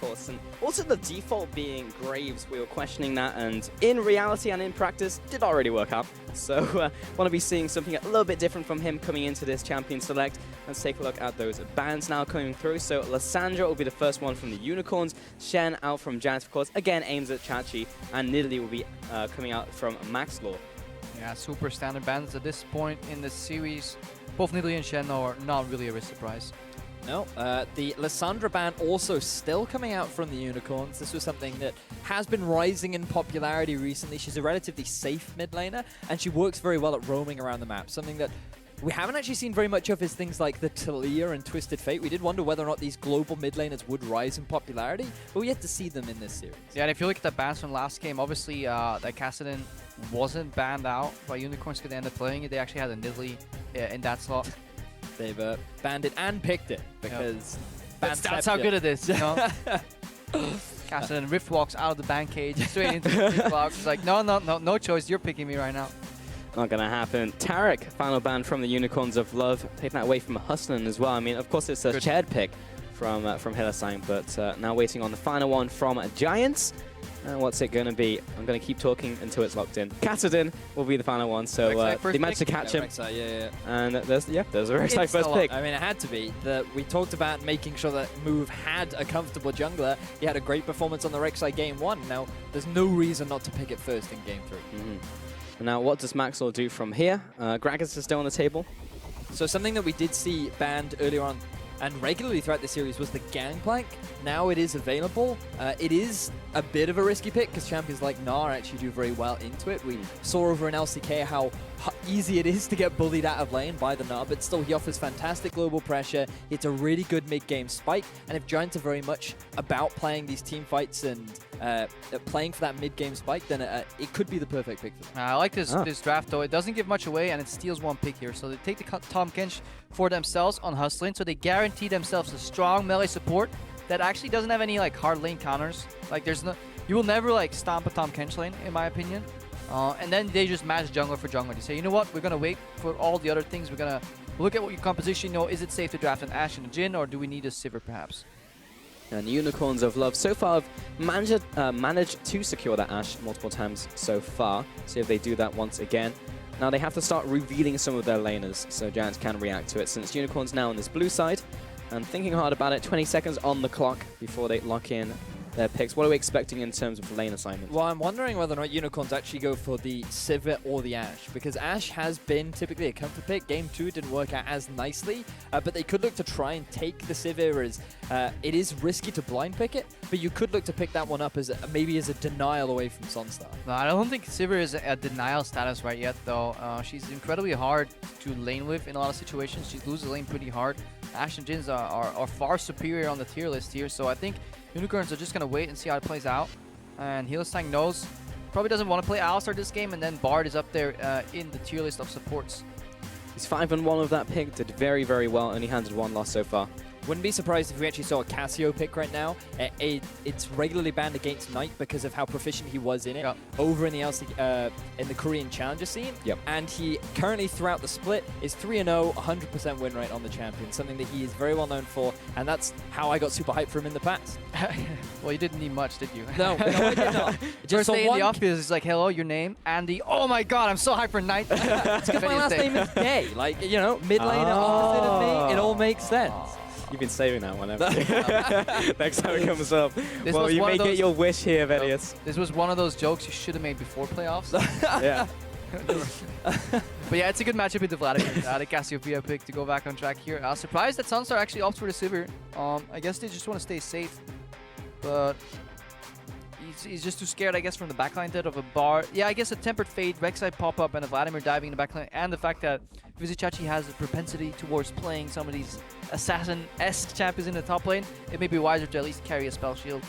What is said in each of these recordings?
course. And also the default being Graves, we were questioning that, and in reality and in practice, did not really work out. So want to be seeing something a little bit different from him coming into this Champion Select. Let's take a look at those bans now coming through. So Lissandra will be the first one from the Unicorns, Shen out from Giants, of course, again aims at Chachi, and Nidalee will be coming out from Maxlaw. Yeah, super standard bans at this point in the series. Both Nidalee and Shen are not really a surprise. No, the Lissandra ban also still coming out from the Unicorns. This was something that has been rising in popularity recently. She's a relatively safe mid laner, and she works very well at roaming around the map. Something that we haven't actually seen very much of is things like the Talia and Twisted Fate. We did wonder whether or not these global mid laners would rise in popularity, but we yet to see them in this series. Yeah, and if you look at the bans from last game, obviously that Kassadin wasn't banned out by Unicorns because they ended up playing it. They actually had a Nidalee in that slot. They've banned it and picked it because that's how good it is, you know? Kassadin Rift walks out of the ban cage straight into the Rift box. It's like, no choice. You're picking me right now. Not gonna happen. Tarek, final ban from the Unicorns of Love, taking that away from Hustlin as well. I mean, of course, it's a shared pick from Hillesang, but now waiting on the final one from Giants. What's it going to be? I'm going to keep talking until it's locked in. Kassadin will be the final one, so they managed to catch him. And there's a Rek'Sai first pick. I mean, it had to be. We talked about making sure that Move had a comfortable jungler. He had a great performance on the Rek'Sai game 1. Now, there's no reason not to pick it first in game 3. And now, what does Maxwell do from here? Gragas is still on the table. So something that we did see banned earlier on and regularly throughout the series was the Gangplank. Now it is available. It is a bit of a risky pick because champions like Gnar actually do very well into it. We saw over in LCK how easy it is to get bullied out of lane by the Gnar, but still he offers fantastic global pressure. It's a really good mid-game spike, and if Giants are very much about playing these team fights and playing for that mid-game spike, then it could be the perfect pick for them. I like this draft though. It doesn't give much away and it steals one pick here. So they take the Tahm Kench for themselves on Hustlin, so they guarantee themselves a strong melee support that actually doesn't have any like hard lane counters. Like you will never like stomp a Tahm Kench lane in my opinion. And then they just match jungler for jungler. They say, you know what, we're gonna wait for all the other things. We're gonna look at what your composition, you know, is it safe to draft an Ashe and a Jhin, or do we need a Sivir perhaps? And the Unicorns of Love so far have managed to secure that Ashe multiple times so far. See if they do that once again. Now they have to start revealing some of their laners so Giants can react to it, since Unicorns now on this blue side. And thinking hard about it, 20 seconds on the clock before they lock in their picks. What are we expecting in terms of lane assignment? Well, I'm wondering whether or not Unicorns actually go for the Sivir or the Ashe, because Ashe has been typically a comfort pick. Game 2 didn't work out as nicely, but they could look to try and take the Sivir as it is risky to blind pick it, but you could look to pick that one up as maybe as a denial away from Sunstar. No, I don't think Sivir is a denial status right yet though. She's incredibly hard to lane with in a lot of situations. She loses lane pretty hard. Ashe and Jins are far superior on the tier list here, so I think Unicorns are just going to wait and see how it plays out. And Hillesang knows, probably doesn't want to play Alistar this game, and then Bard is up there in the tier list of supports. He's 5-1 with that pick, did very, very well, only handed one loss so far. Wouldn't be surprised if we actually saw a Cassio pick right now. It's regularly banned against Knight because of how proficient he was in it over in the in the Korean Challenger scene. And he currently, throughout the split, is 3-0, 100% win rate on the champion, something that he is very well known for, and that's how I got super hyped for him in the past. Well, you didn't need much, did you? No, I did not. Just say in the office, it's like, hello, your name? Andy. Oh my god, I'm so hyped for Knight. It's because my last name is Gay. Like, you know, mid laner opposite of me, it all makes sense. You've been saving that one, haven't you? Next time it comes up. Well, you may get your wish here, Vedius. This was one of those jokes you should have made before playoffs. Yeah. But yeah, it's a good matchup with the Vladimir. The Cassiopeia pick to go back on track here. Surprised that Sunstar actually opts for the Sivir. I guess they just want to stay safe. But he's just too scared, I guess, from the backline dead of a Bard. Yeah, I guess a Tempered Fate, Rek'Sai pop-up, and a Vladimir diving in the backline, and the fact that Vizichachi has a propensity towards playing some of these assassin-esque champions in the top lane, it may be wiser to at least carry a spell shield.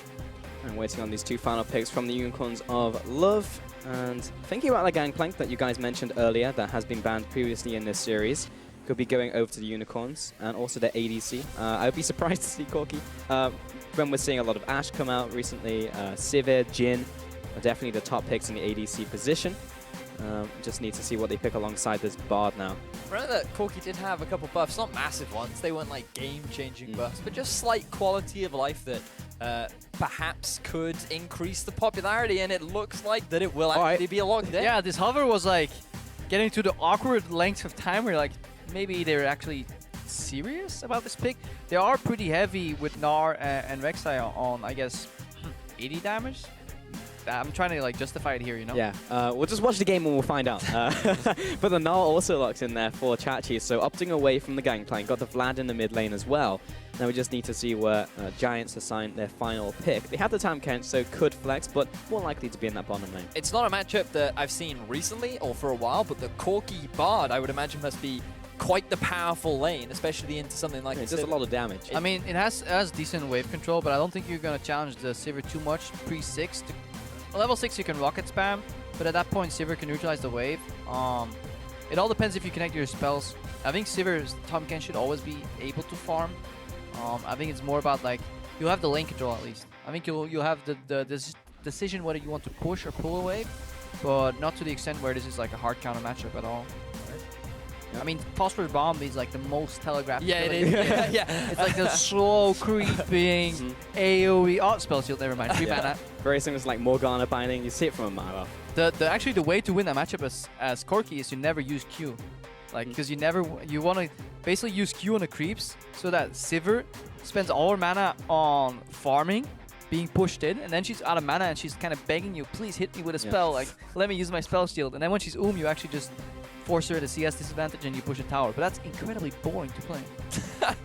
And waiting on these two final picks from the Unicorns of Love. And thinking about the Gangplank that you guys mentioned earlier that has been banned previously in this series, could be going over to the Unicorns and also the ADC. I would be surprised to see Corki. When we're seeing a lot of Ashe come out recently, Sivir, Jhin are definitely the top picks in the ADC position. Just need to see what they pick alongside this Bard now. Remember that Corki did have a couple buffs, not massive ones, they weren't like game-changing buffs, but just slight quality of life that perhaps could increase the popularity, and it looks like that it will actually be a lock there. Yeah, this hover was like getting to the awkward length of time where like maybe they're actually serious about this pick. They are pretty heavy with Gnar and Rek'Sai on, I guess, 80 damage. I'm trying to like justify it here, you know? Yeah, we'll just watch the game and we'll find out. But the Gnar also locks in there for Chachi, so opting away from the Gangplank. Got the Vlad in the mid lane as well. Now we just need to see where Giants assign their final pick. They have the Tam Kench, so could flex, but more likely to be in that bottom lane. It's not a matchup that I've seen recently or for a while, but the Corki Bard, I would imagine, must be quite the powerful lane, especially into something like It does a lot of damage. I mean, it has decent wave control, but I don't think you're going to challenge the Sivir too much pre-6. Level 6 you can rocket spam, but at that point Sivir can neutralize the wave. It all depends if you connect your spells. I think Sivir's Tahm Kench should always be able to farm. I think it's more about like, you'll have the lane control at least. I think you'll have the decision whether you want to push or pull away, but not to the extent where this is like a hard counter matchup at all. I mean, Phosphorus Bomb is like the most telegraphed. Yeah, it is. Yeah. It's like the slow creeping AoE. Oh, spell shield, never mind. 3 mana. Very similar to like Morgana binding. You see it from a mile off. Actually, the way to win that matchup as Corki is you never use Q. Like, because you want to basically use Q on the creeps so that Sivir spends all her mana on farming, being pushed in, and then she's out of mana and she's kind of begging you, please hit me with a spell, like, let me use my spell shield. And then when she's you actually just force her at a CS disadvantage and you push a tower. But that's incredibly boring to play.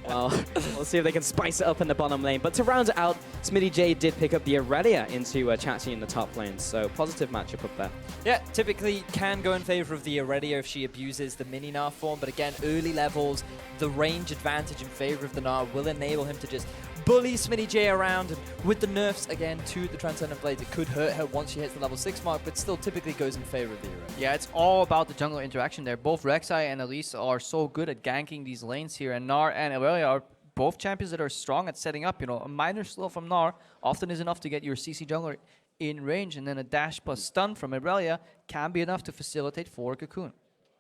Well, we'll see if they can spice it up in the bottom lane. But to round it out, Smitty J did pick up the Aurelia into Chachi in the top lane. So positive matchup up there. Yeah, typically can go in favor of the Aurelia if she abuses the mini Gnar form. But again, early levels, the range advantage in favor of the Gnar will enable him to just bully Smitty J around. And with the nerfs, again, to the Transcendent Blades, it could hurt her once she hits the level 6 mark, but still typically goes in favor of the Aurelia. Yeah, it's all about the jungle interaction there. Both Rek'Sai and Elise are so good at ganking these lanes here, and Gnar and Aurelia are both champions that are strong at setting up. You know, a minor slow from Gnar often is enough to get your CC jungler in range, and then a dash plus stun from Aurelia can be enough to facilitate for Cocoon.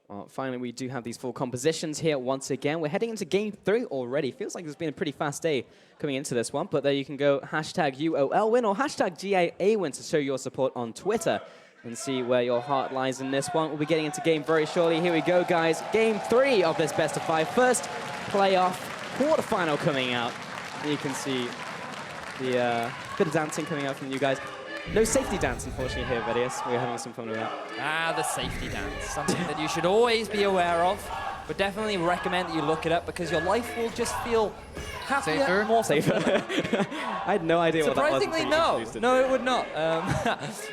Well, finally, we do have these full compositions here once again. We're heading into game 3 already. Feels like it's been a pretty fast day coming into this one, but there you can go hashtag UOL win or hashtag GIA win to show your support on Twitter and see where your heart lies in this one. We'll be getting into game very shortly. Here we go, guys. Game 3 of this best of 5. First playoff quarterfinal coming out. And you can see the bit of dancing coming out from you guys. No safety dance, unfortunately, here, Vedius. We're having some fun with that. Ah, the safety dance. Something that you should always be aware of, but definitely recommend that you look it up because your life will just feel happier, safer, more safer. I had no idea what that was. Surprisingly, no. No, it would not.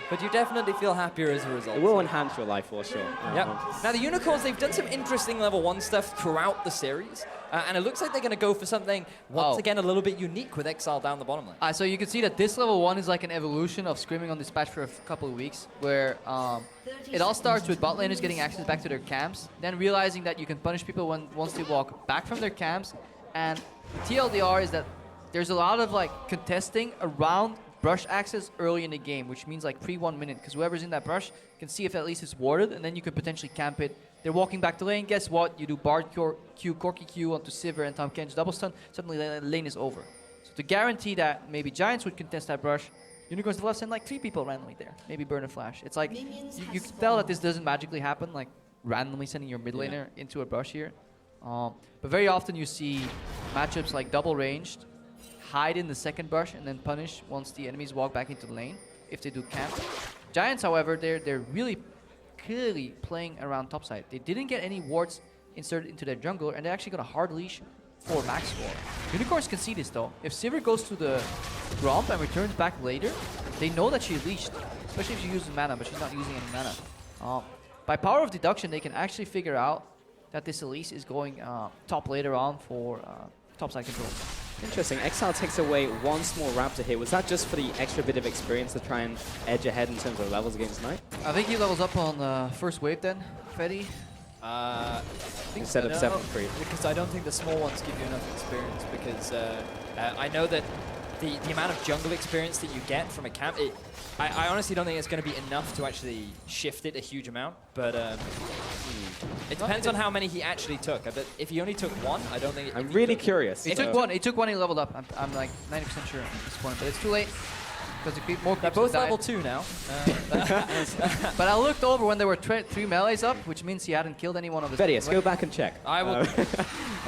But you definitely feel happier as a result. It will enhance your life for sure. Yep. Now, the Unicorns, they've done some interesting level 1 stuff throughout the series. And it looks like they're going to go for something, once again, a little bit unique with Exile down the bottom lane. So you can see that this level 1 is like an evolution of Screaming on Dispatch for a couple of weeks, where it all starts with bot laners getting access back to their camps, then realizing that you can punish people once they walk back from their camps. And TLDR is that there's a lot of like contesting around brush access early in the game, which means like pre-1 minute, because whoever's in that brush can see if at least it's warded, and then you could potentially camp it. They're walking back to lane, guess what? You do Bard Q, Corki Q onto Sivir and Tahm Kench double stun, suddenly the lane is over. So to guarantee that maybe Giants would contest that brush, Unicorns left send like 3 people randomly there, maybe burn a flash. It's like, you can tell that this doesn't magically happen, like randomly sending your mid laner into a brush here. But very often you see matchups like double ranged, hide in the second brush and then punish once the enemies walk back into the lane if they do camp. Giants, however, they're really clearly playing around topside. They didn't get any wards inserted into their jungler, and they actually got a hard leash for max score. Unicorns can see this though. If Sivir goes to the Gromp and returns back later, they know that she leashed, especially if she uses mana, but she's not using any mana. By power of deduction, they can actually figure out that this Elise is going top later on for topside control. Interesting. Exile takes away one small Raptor here. Was that just for the extra bit of experience to try and edge ahead in terms of levels against Knight? I think he levels up on first wave then, Fetty. Instead of 7-3. Because I don't think the small ones give you enough experience, because I know that the amount of jungle experience that you get from a camp, I honestly don't think it's going to be enough to actually shift it a huge amount, but It depends on how many he actually took. I bet if he only took one, I don't think... I'm really curious. He took one. He took one. He leveled up. I'm like 90% sure at this point, but it's too late. Because they're both level 2 now. But I looked over when there were 3 melees up, which means he hadn't killed any one of the... Vedius, go back and check. I will.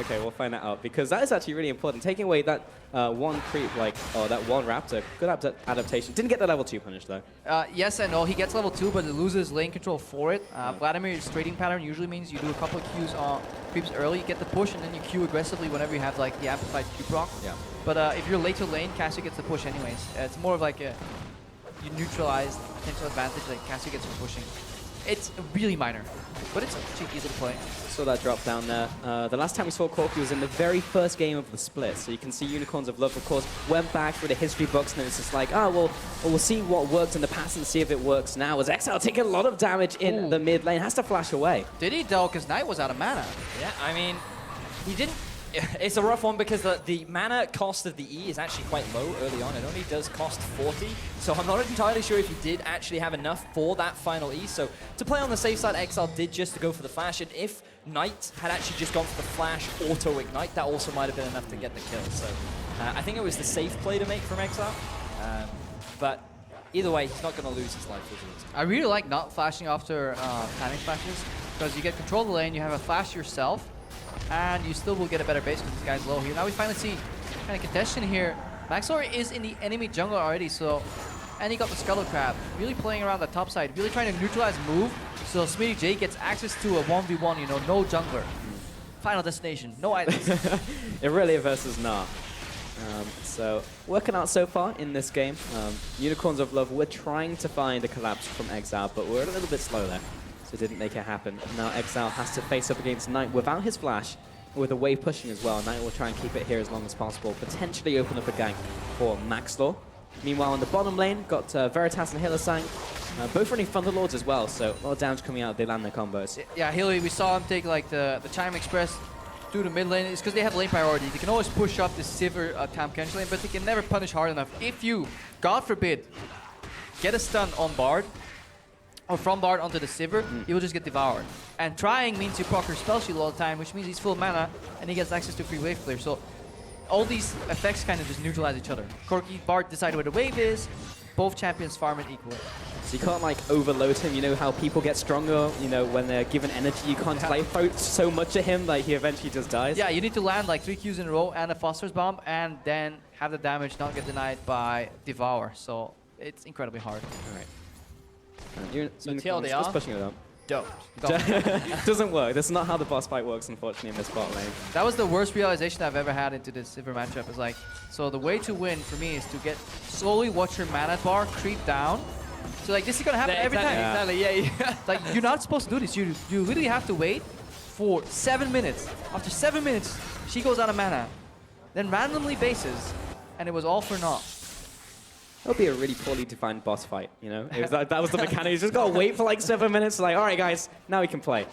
Okay, we'll find that out, because that is actually really important. Taking away that one creep, that one raptor, good adaptation. Didn't get the level 2 punish, though. Yes and no. He gets level 2, but he loses lane control for it. Vladimir's trading pattern usually means you do a couple of Qs on creeps early, you get the push, and then you Q aggressively whenever you have like the amplified Q proc. Yeah. But if you're late to lane, Cassio gets the push anyways. It's more of like you neutralize the potential advantage that Cassio gets from pushing. It's really minor, but it's actually easy to play. Saw that drop down there. The last time we saw Corky was in the very first game of the split. So you can see Unicorns of Love, of course, went back through the history books, and it's just like, oh, well, we'll see what worked in the past and see if it works now. As Exile taking a lot of damage in the mid lane, has to flash away. Did he though? Because Knight was out of mana. Yeah, I mean, he didn't... It's a rough one because the mana cost of the E is actually quite low early on. It only does cost 40, so I'm not entirely sure if he did actually have enough for that final E. So to play on the safe side, Exile did just to go for the flash, and if Knight had actually just gone for the flash auto-ignite, that also might have been enough to get the kill. So I think it was the safe play to make from Exile, but either way, he's not going to lose his life. I really like not flashing after panic flashes, because you get control of the lane, you have a flash yourself, and you still will get a better base because this guy's low here. Now we finally see kind of contention here. Maxlor is in the enemy jungle already, so... And he got the Scuttle Crab. Really playing around the top side, really trying to neutralize move, so Smitty J gets access to a 1v1, you know, no jungler. Final destination, no items. Irelia versus Gnar. So, working out so far in this game. Unicorns of Love, we're trying to find a collapse from Exile, but we're a little bit slow there. So didn't make it happen. Now Exile has to face up against Knight without his flash, with a wave pushing as well. Knight will try and keep it here as long as possible, potentially open up a gank for Maxlor. Meanwhile, on the bottom lane, got Veritas and Hillisang, both running Thunderlords as well, so a lot of damage coming out. They land their combos. Yeah, Hilly, we saw him take like the Chime Express through the mid lane. It's because they have lane priority. They can always push up the Sivir Tam Kench lane, but they can never punish hard enough. If you, God forbid, get a stun on Bard, or from Bard onto the Sivir, he will just get devoured. And trying means you proc your spell shield all the time, which means he's full mana, and he gets access to free wave clear. So all these effects kind of just neutralize each other. Corky, Bard decide where the wave is, both champions farm it equally. So you can't like overload him. You know how people get stronger, you know, when they're given energy, you can't like throw so much at him like he eventually just dies. Yeah, you need to land like 3 Qs in a row and a Phosphorus Bomb, and then have the damage not get denied by Devour. So it's incredibly hard. All right. So TLDR, just pushing it up. Don't. Doesn't work. That's not how the boss fight works, unfortunately, in this bot lane. That was the worst realization I've ever had into this Sivir matchup. Is like, so the way to win for me is to get slowly watch your mana bar creep down. So like this is gonna happen every time. Exactly. Yeah. Like you're not supposed to do this. You literally have to wait for 7 minutes. After 7 minutes, she goes out of mana, then randomly bases, and it was all for naught. That would be a really poorly defined boss fight, you know? It was like, that was the mechanic. You just gotta wait for like 7 minutes. Like, all right, guys, now we can play.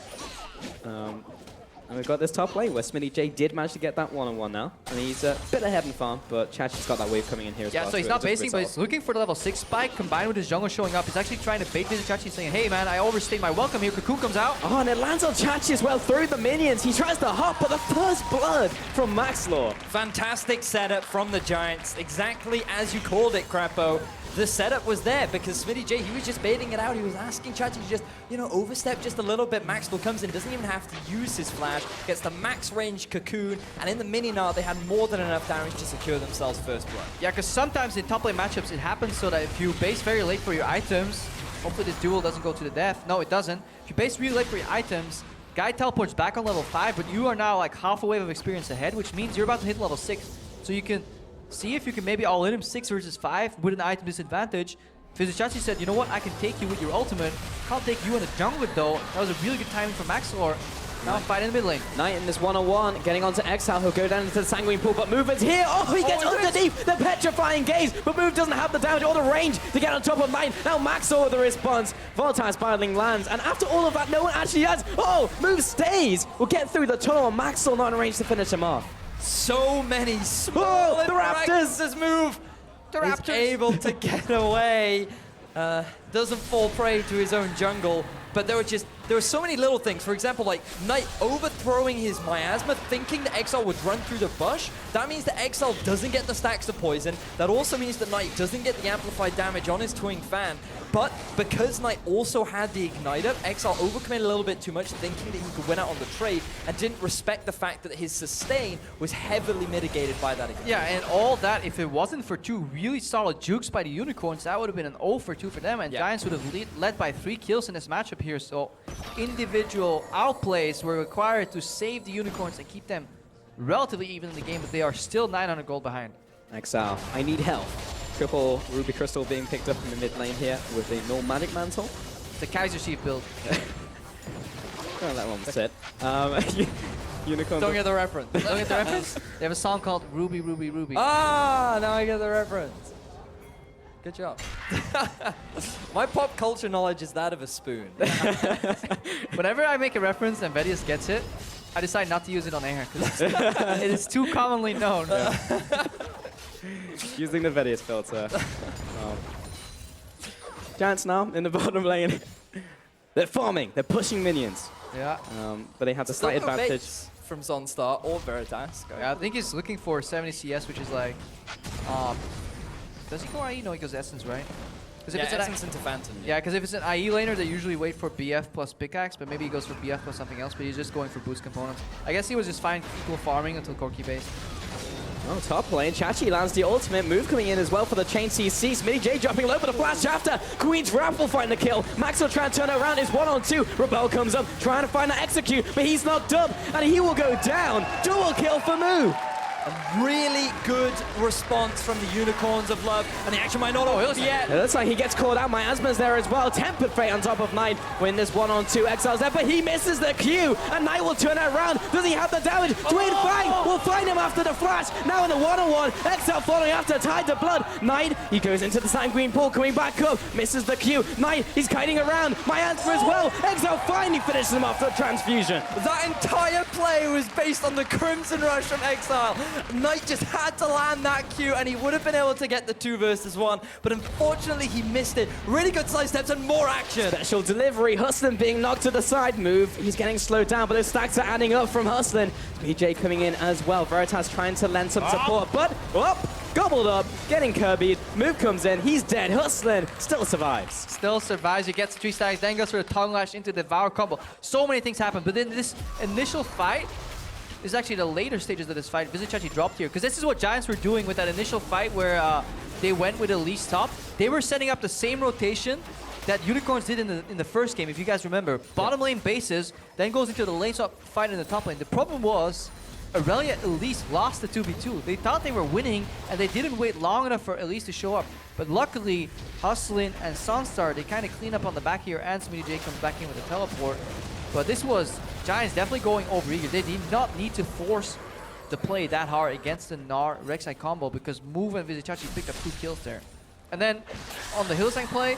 And we've got this top lane where Smitty J did manage to get that one-on-one now. And he's a bit ahead in farm, but Chachi's got that wave coming in here as well. Yeah, so he's not basing, but he's looking for the level 6 spike combined with his jungle showing up. He's actually trying to bait Visit Chachi, saying, hey man, I overstayed my welcome here. Cocoon comes out. Oh, and it lands on Chachi as well through the minions. He tries to hop, but the first blood from Maxlor. Fantastic setup from the Giants, exactly as you called it, Crapo. The setup was there because Smitty J, he was just baiting it out. He was asking Chachi to just, you know, overstep just a little bit. Maxwell comes in, doesn't even have to use his flash, gets the max range Cocoon, and in the mini-nart, they had more than enough damage to secure themselves first blood. Yeah, because sometimes in top lane matchups, it happens so that if you base very late for your items, hopefully this duel doesn't go to the death. No, it doesn't. If you base really late for your items, guy teleports back on level 5, but you are now like half a wave of experience ahead, which means you're about to hit level 6. So you can see if you can maybe all in him 6 versus 5 with an item disadvantage. Vizichachi said, you know what, I can take you with your ultimate. Can't take you in the jungle though. That was a really good timing from Maxlor. Now fight in the mid lane. Knight in this one-on-one, getting onto Exile. He'll go down into the Sanguine Pool, but Move is here. Oh, he gets underneath the Petrifying Gaze, but Move doesn't have the damage or the range to get on top of Knight. Now Maxlor with the response. Volatile Spiraling lands, and after all of that, no one actually has. Oh, Move stays. We'll get through the tunnel, and Maxlor not in range to finish him off. So many small the Raptors! This move. The Raptors is able to get away. Doesn't fall prey to his own jungle, but there were just there are so many little things. For example, like Knight overthrowing his Miasma, thinking that Exile would run through the bush. That means that Exile doesn't get the stacks of poison. That also means that Knight doesn't get the amplified damage on his Twing Fan. But because Knight also had the Igniter, Exile overcommitted a little bit too much, thinking that he could win out on the trade, and didn't respect the fact that his sustain was heavily mitigated by that Igniter. Yeah, and all that, if it wasn't for two really solid jukes by the Unicorns, that would have been an 0 for 2 for them, and Giants would have led by 3 kills in this matchup here. So individual outplays were required to save the Unicorns and keep them relatively even in the game, but they are still 900 gold behind. Exile, I need help. Triple Ruby Crystal being picked up in the mid lane here with the Null Magic Mantle. The Kaiser Chief build. Gonna let one sit. Unicorn. Don't get the reference. Don't get the reference? They have a song called Ruby, Ruby, Ruby. Ah, now I get the reference. Good job. My pop culture knowledge is that of a spoon. Whenever I make a reference and Vedius gets it, I decide not to use it on air because it is too commonly known. Using the Vedius filter. Giants now in the bottom lane. They're farming. They're pushing minions. Yeah. But they have the slight advantage. From Zonstar or Veritas. Yeah, I think he's looking for 70 CS, which is like... does he go IE? No, he goes Essence, right? Because Yeah, Essence into Phantom. Yeah, because if it's an IE laner, they usually wait for BF plus pickaxe, but maybe he goes for BF plus something else, but he's just going for boost components. I guess he was just fine equal farming until Corki base. Oh, top lane. Chachi lands the ultimate move coming in as well for the chain CC. Smitty J dropping low for the flash after. Queen's Wrath will find the kill. Max will try and turn it around. It's 1-on-2. Rebel comes up trying to find that execute, but he's knocked up and he will go down. Dual kill for Moo. A really good response from the Unicorns of Love, and the action might not have yet. It looks like he gets caught out. Miasma's there as well. Tempered Fate on top of Knight. Win this 1-on-2. Exile's there, but he misses the Q, and Knight will turn it around. Does he have the damage? Twin Fang will find him after the flash. Now in the 1-on-1. Exile following after, tied to blood. Knight, he goes into the sanguine pool, coming back up. Misses the Q. Knight, he's kiting around. Miasma as well. Exile finally finishes him off the transfusion. That entire play was based on the Crimson Rush from Exile. Knight just had to land that Q, and he would have been able to get the 2 versus 1, but unfortunately he missed it. Really good side steps and more action. Special delivery. Hustlin being knocked to the side move. He's getting slowed down, but those stacks are adding up from Hustlin. BJ coming in as well. Veritas trying to lend some support, but gobbled up, getting Kirby'd. Move comes in. He's dead. Hustlin still survives. Still survives. He gets 3 stacks, then goes for the tongue lash into the Devour combo. So many things happen, but then this initial fight is actually the later stages of this fight. Vizichachi dropped here, because this is what Giants were doing with that initial fight where they went with Elise top. They were setting up the same rotation that Unicorns did in the first game, if you guys remember. Bottom lane bases, then goes into the lane swap fight in the top lane. The problem was, Aurelia Elise lost the 2v2. They thought they were winning, and they didn't wait long enough for Elise to show up. But luckily, Hustlin and Sunstar, they kind of clean up on the back here, and Smitty J comes back in with a teleport. But this was Giants definitely going over eager. They did not need to force the play that hard against the Gnar Rek'Sai combo, because Move and Vizichachi picked up 2 kills there. And then on the Hillsang play,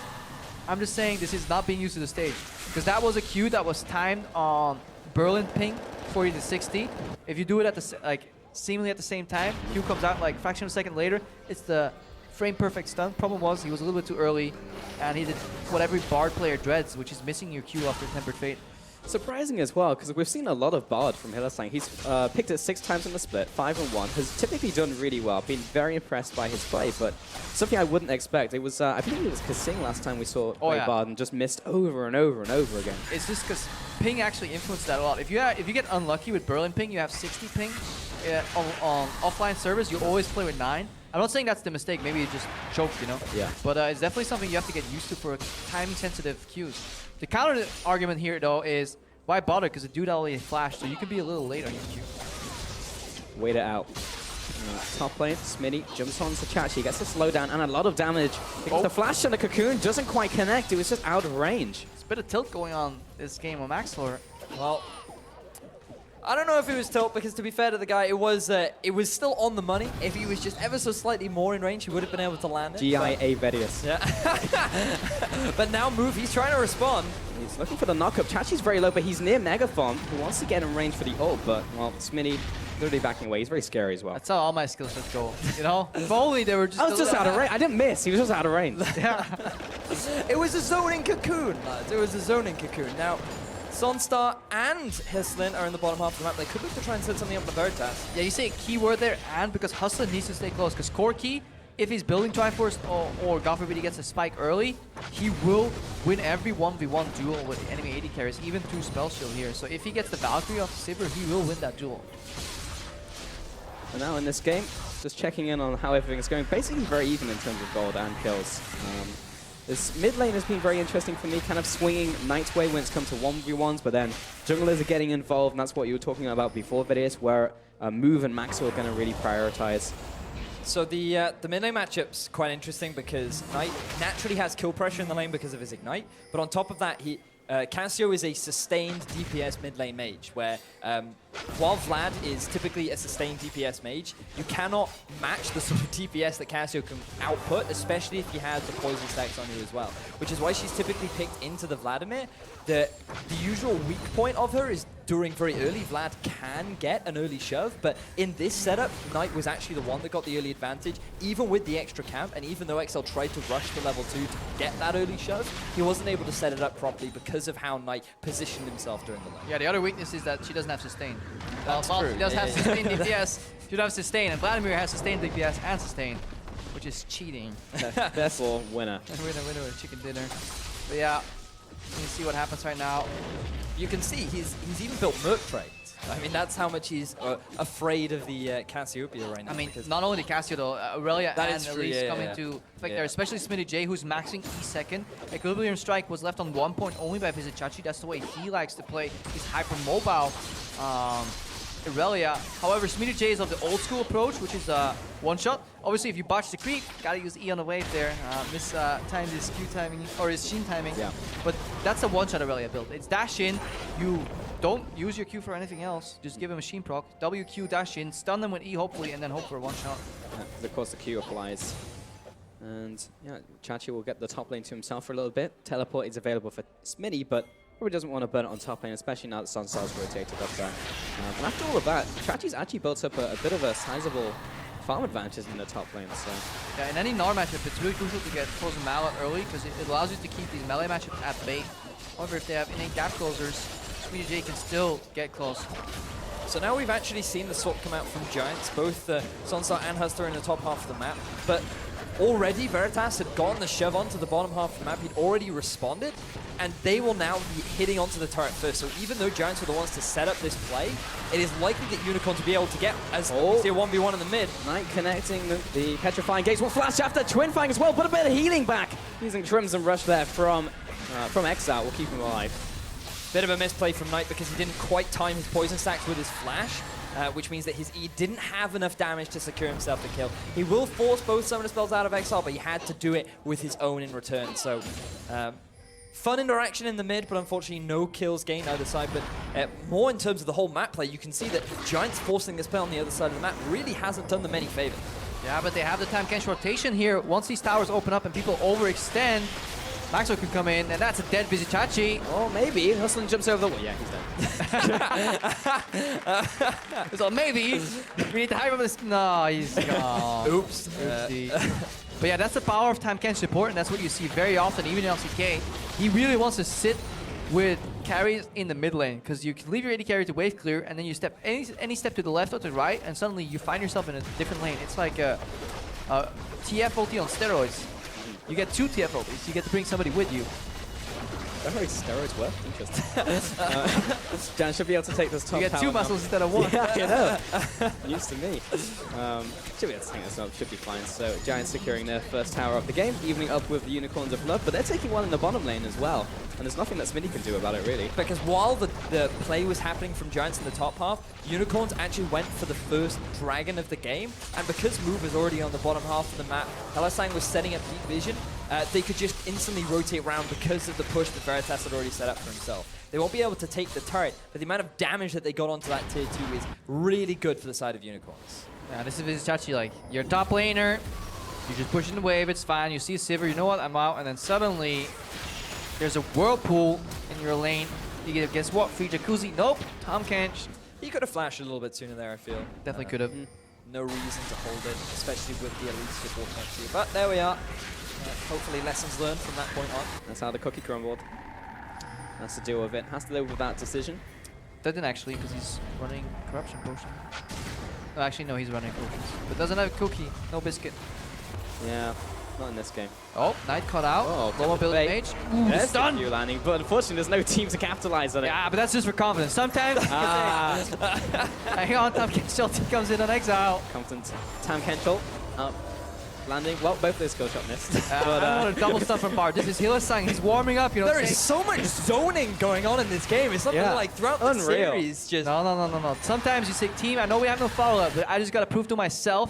I'm just saying this is not being used to the stage, because that was a Q that was timed on Berlin ping 40 to 60. If you do it at the seemingly at the same time, Q comes out like fraction of a second later, it's the frame perfect stun. Problem was he was a little bit too early, and he did what every Bard player dreads, which is missing your Q after Tempered Fate. Surprising as well, because we've seen a lot of Bard from Hillsang. He's picked it 6 times in the split, 5-1, has typically done really well. Been very impressed by his play, but something I wouldn't expect. It was, I think it was Kasing last time we saw play Bard and just missed over and over and over again. It's just because ping actually influenced that a lot. If you get unlucky with Berlin ping, you have 60 ping on offline servers. You always play with 9. I'm not saying that's the mistake. Maybe you just choked, you know. Yeah. But it's definitely something you have to get used to for timing-sensitive Qs. The counter argument here, though, is why bother? Because the dude already flashed, so you can be a little late on your Q. Wait it out. Top lane, Smitty jumps on Sachachi, gets a slowdown and a lot of damage. Because the flash and the cocoon doesn't quite connect. It was just out of range. There's a bit of tilt going on this game on Maxlor. Well, I don't know if it was tilt, because to be fair to the guy, it was still on the money. If he was just ever so slightly more in range, he would have been able to land it. GIA Vedius. Yeah. But now Move, he's trying to respond. He's looking for the knockup. Chachi's very low, but he's near Megaphon. He wants to get in range for the ult, but, well, Smitty literally backing away. He's very scary as well. That's how all my skill sets go, you know? If only they were just... I was just out of range. I didn't miss. He was just out of range. Yeah. It was a zoning cocoon, lads. It was a zoning cocoon. Now, Sonstar and Hislin are in the bottom half of the map. They could look to try and set something up with Veritas. Yeah, you say a keyword there, and because Hustler needs to stay close. Because Corki, if he's building Triforce or God forbid he gets a spike early, he will win every 1v1 duel with enemy AD carries, even through Spell Shield here. So if he gets the Valkyrie off Sivir, he will win that duel. And now in this game, just checking in on how everything's going. Basically very even in terms of gold and kills. This mid lane has been very interesting for me, kind of swinging Knight's way when it's come to 1v1s, but then junglers are getting involved, and that's what you were talking about before, Vidius, where Move and Maxwell are going to really prioritize. So the mid lane matchup's quite interesting because Knight naturally has kill pressure in the lane because of his Ignite, but on top of that, Cassio is a sustained DPS mid lane mage, where while Vlad is typically a sustained DPS mage, you cannot match the sort of DPS that Cassio can output, especially if he has the poison stacks on you as well, which is why she's typically picked into the Vladimir. The usual weak point of her is during very early, Vlad can get an early shove, but in this setup, Knight was actually the one that got the early advantage, even with the extra camp, and even though XL tried to rush to level 2 to get that early shove, he wasn't able to set it up properly because of how Knight positioned himself during the lane. Yeah, the other weakness is that she doesn't have sustain. That's well, true. She does have sustained DPS, she does have sustain, and Vladimir has sustained DPS and sustain, which is cheating. Best or winner. winner with chicken dinner. But yeah, you can see what happens right now. You can see he's even built Merc trades. I mean, that's how much he's afraid of the Cassiopeia right now. I mean, not only the Cassio though, Aurelia That and is true, Elise yeah, come yeah. into effect there, especially Smitty J, who's maxing E2nd. Equilibrium Strike was left on 1 point only by Vizicachi. That's the way he likes to play his hyper-mobile Aurelia. However, Smitty J is of the old school approach, which is one-shot. Obviously, if you botch the creep, gotta use E on the wave there. Mistimed his Q timing, or his Shin timing. Yeah. But that's a one-shot Aurelia build. It's dash in, you don't use your Q for anything else. Just give him a Shin proc, WQ dash in, stun them with E hopefully, and then hope for a one-shot. Of course, the Q applies. And yeah, Chachi will get the top lane to himself for a little bit. Teleport is available for Smitty, but probably doesn't want to burn it on top lane, especially now that Sunstar's rotated up there. And after all of that, Chachi's actually built up a bit of a sizable farm advantage in the top lane. So Yeah, in any Gnar matchup, it's really crucial to get Frozen Mallet early because it allows you to keep these melee matchups at bay. However, if they have innate gap closers, Smitty J can still get close. So now we've actually seen the swap come out from Giants, both Sonstar and Hustler in the top half of the map, but already Veritas had gotten the shove onto the bottom half of the map. He'd already responded, and they will now be hitting onto the turret first. So even though Giants were the ones to set up this play, it is likely that Unicorn to be able to get as see a 1v1 in the mid. Knight connecting the Petrifying Gates will flash after Twin Fang as well, but a bit of healing back. Using Crimson Rush there from Exile will keep him alive. Bit of a misplay from Knight because he didn't quite time his poison stacks with his flash, which means that his E didn't have enough damage to secure himself the kill. He will force both summoner spells out of Exile, but he had to do it with his own in return. So fun interaction in the mid, but unfortunately no kills gained either side. But more in terms of the whole map play, you can see that Giants forcing this play on the other side of the map really hasn't done them any favors. Yeah, but they have the time catch rotation here. Once these towers open up and people overextend, Maxwell can come in, and that's a dead Vizicachi. Oh, maybe. Hustling jumps over the wall. Yeah, he's dead. So maybe we need to hype him this. No, he's gone. Oops. Oopsie. But yeah, that's the power of time catch support, and that's what you see very often, even in LCK. He really wants to sit with carries in the mid lane, because you can leave your AD carry to wave clear, and then you step any step to the left or to the right, and suddenly you find yourself in a different lane. It's like a TF ulti on steroids. You get 2 TF ultis. You get to bring somebody with you. That's how steroids work. Interesting. Jan should be able to take this top You get 2 muscles instead of 1. Yeah, you know. News to me. Should be able to take this up. Should be fine. So Giants securing their first tower of the game, evening up with the Unicorns of Love, but they're taking one in the bottom lane as well. And there's nothing that Smitty can do about it, really. Because while the play was happening from Giants in the top half, Unicorns actually went for the first dragon of the game. And because Move was already on the bottom half of the map, Helasang was setting up deep vision. They could just instantly rotate around because of the push that Veritas had already set up for himself. They won't be able to take the turret, but the amount of damage that they got onto that tier 2 is really good for the side of Unicorns. Yeah, this is Vizicachi, like, you're a top laner, you're just pushing the wave, it's fine, you see a Sivir, you know what, I'm out, and then suddenly there's a whirlpool in your lane. You get, guess what, free jacuzzi, nope, Tom Kench. He could have flashed a little bit sooner there, I feel. Definitely could have. No reason to hold it, especially with the Elite support next to you. But there we are. Hopefully lessons learned from that point on. That's how the cookie crumbled. has to deal with it, has to live with that decision. Doesn't actually, because he's running corruption potion. No, actually, no, he's running cookies. But doesn't have a cookie, no biscuit. Yeah, not in this game. Oh, Knight caught out. Oh, Low mobility mage. Ooh, There's the stun. Q landing, but unfortunately there's no team to capitalize on it. Yeah, but that's just for confidence. Sometimes, hang on, Tam Kenchel comes in on exile. Confident. Tam Kenchel up, landing. Well, both of those skill shot missed. A double stun from Bard. This is Hylissang. He's warming up, you know. There is so much zoning going on in this game. It's something like throughout the Unreal. series. Just No. Sometimes you say, team, I know we have no follow-up, but I just got to prove to myself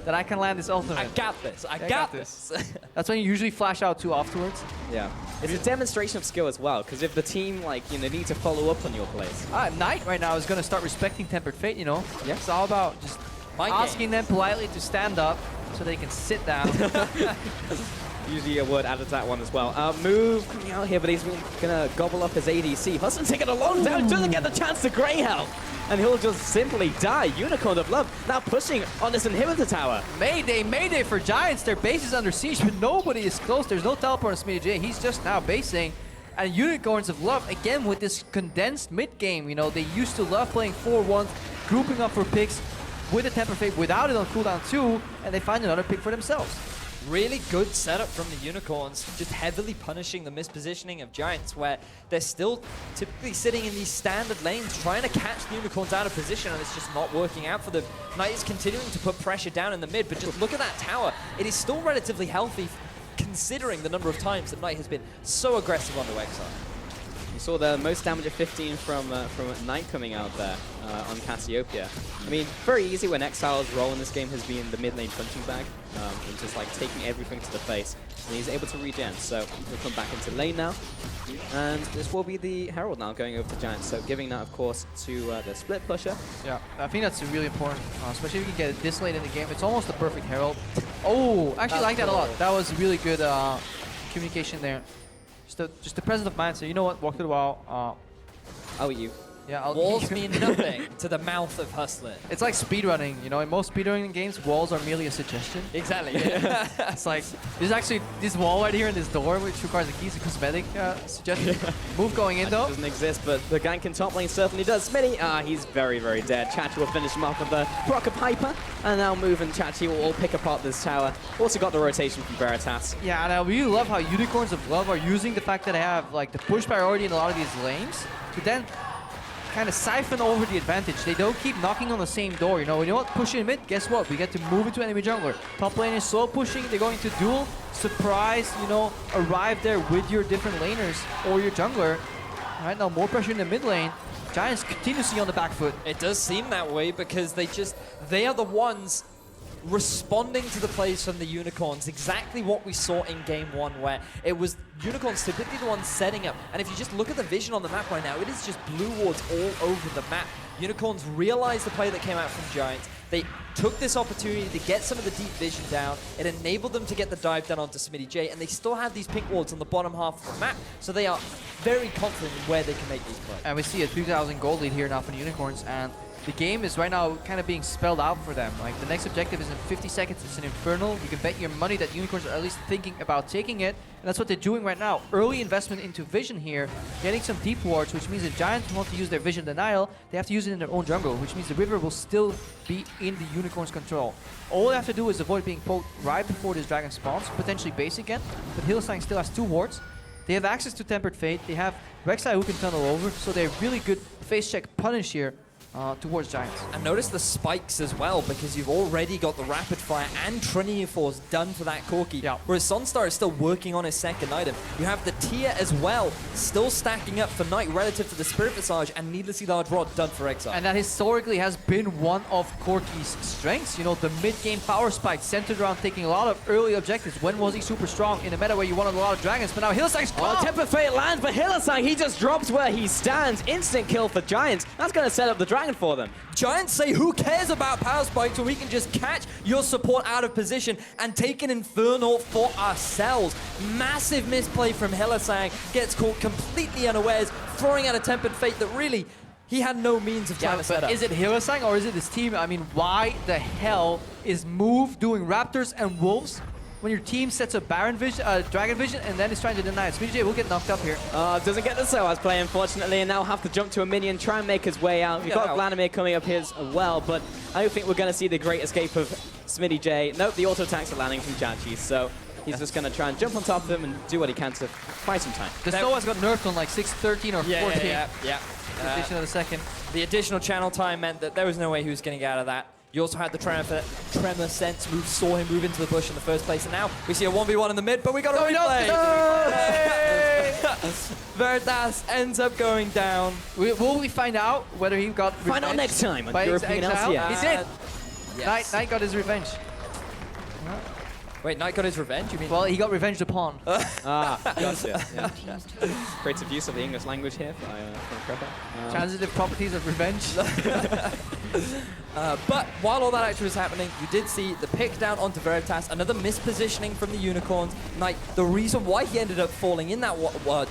that I can land this ultimate. I got this. I got this. That's when you usually flash out too afterwards. Yeah, it's a demonstration of skill as well, because if the team, like, you know, need to follow up on your plays. Knight right now is going to start respecting Tempered Fate, you know. Yeah. It's all about just asking them politely to stand up so they can sit down. Usually a word added to that one as well. Move coming out here, but he's gonna gobble up his ADC. Hudson taking a long down, doesn't get the chance to Grey Help, and he'll just simply die. Unicorn of Love now pushing on this inhibitor tower. Mayday for Giants. Their base is under siege, but nobody is close. There's no teleport on Smitty. He's just now basing. And Unicorns of Love, again, with this condensed mid-game, you know, they used to love playing 4-1, grouping up for picks with a Temper Fate without it on cooldown too, and they find another pick for themselves. Really good setup from the Unicorns, just heavily punishing the mispositioning of Giants, where they're still typically sitting in these standard lanes trying to catch the Unicorns out of position, and it's just not working out for them. Knight is continuing to put pressure down in the mid, but just look at that tower. It is still relatively healthy considering the number of times that Knight has been so aggressive onto Exile. You saw the most damage of 15 from Knight coming out there on Cassiopeia. I mean, very easy when Exile's role in this game has been the mid lane punching bag, and just like taking everything to the face. And he's able to regen, so he'll come back into lane now. And this will be the Herald now going over to Giants, so giving that, of course, to the split pusher. Yeah, I think that's really important, especially if you can get it this late in the game. It's almost the perfect Herald. Oh, actually like that a lot. That was really good communication there. Just the presence of mind. So you know what? Walk to the wall. Oh, you. Yeah, Walls mean nothing to the mouth of Hustler. It's like speedrunning, you know. In most speedrunning games, walls are merely a suggestion. Exactly. Yeah. It's like there's actually this wall right here in this door, which requires a key, is a cosmetic suggestion. Move going in though. Doesn't exist, but the gank in top lane certainly does. Smitty, he's very, very dead. Chachi will finish him off with the Rocket Piper, and now Move and Chachi will all pick apart this tower. Also got the rotation from Veritas. Yeah, and I really love how Unicorns of Love are using the fact that they have like the push priority in a lot of these lanes to then kind of siphon over the advantage. They don't keep knocking on the same door, you know. When you want push in mid, guess what? We get to move into enemy jungler. Top lane is slow pushing, they're going to duel, surprise, you know, arrive there with your different laners or your jungler. All right, now more pressure in the mid lane. Giants continuously on the back foot. It does seem that way because they are the ones responding to the plays from the Unicorns, exactly what we saw in Game 1, where it was Unicorns typically the ones setting up. And if you just look at the vision on the map right now, it is just blue wards all over the map. Unicorns realized the play that came out from Giants. They took this opportunity to get some of the deep vision down. It enabled them to get the dive down onto Smitty J, and they still have these pink wards on the bottom half of the map, so they are very confident in where they can make these plays. And we see a 2,000 gold lead here now for the Unicorns, and the game is right now kind of being spelled out for them. Like, the next objective is in 50 seconds. It's an Infernal. You can bet your money that Unicorns are at least thinking about taking it. And that's what they're doing right now. Early investment into Vision here. Getting some deep wards, which means the Giants want to use their Vision Denial. They have to use it in their own jungle, which means the river will still be in the Unicorns' control. All they have to do is avoid being poked right before this dragon spawns, potentially base again. But Hylissang still has 2 wards. They have access to Tempered Fate. They have Rek'Sai who can tunnel over. So they're really good face check punish here towards Giants. And notice the spikes as well, because you've already got the Rapid Fire and Trinity Force done for that Corki. Yeah. Whereas Sunstar is still working on his second item. You have the Tier as well, still stacking up for Knight relative to the Spirit Visage and Needlessly Large Rod done for Exile. And that historically has been one of Corki's strengths. You know, the mid-game power spike centered around taking a lot of early objectives. When was he super strong in a meta where you wanted a lot of dragons? But now Hylissang's Temper Fate lands, but Hylissang, he just drops where he stands. Instant kill for Giants. That's going to set up the dragon for them. Giants say, who cares about power spikes when we can just catch your support out of position and take an Infernal for ourselves. Massive misplay from Hylissang, gets caught completely unawares, throwing out a Tempered Fate that really he had no means of trying to set up. Is it Hylissang or is it this team? I mean, why the hell is Move doing Raptors and Wolves when your team sets a Baron vision, Dragon vision, and then is trying to deny it. SmittyJ will get knocked up here. Doesn't get the SOAS play, unfortunately, and now have to jump to a minion, try and make his way out. We've got Vladimir coming up here as well, but I don't think we're going to see the great escape of SmittyJ. Nope, the auto attacks are landing from Chachi, so he's just going to try and jump on top of him and do what he can to buy some time. The SOAS got nerfed on like 6:13 or 14. Yeah. Addition of the second. The additional channel time meant that there was no way he was going to get out of that. You also had the Tremor Sense move, saw him move into the bush in the first place, and now we see a 1v1 in the mid, but we got a replay! Veritas ends up going down. Will we find out whether he got revenge? Find out next time on by European exile? LCS. He did! Yes. Knight got his revenge. Wait, Knight got his revenge? You mean? Well, he got revenged upon. Gotcha. Yeah. Creative use of the English language here from Prepper. Transitive properties of revenge. But while all that actually was happening, you did see the pick down onto Veritas, another mispositioning from the Unicorns. Knight, the reason why he ended up falling in that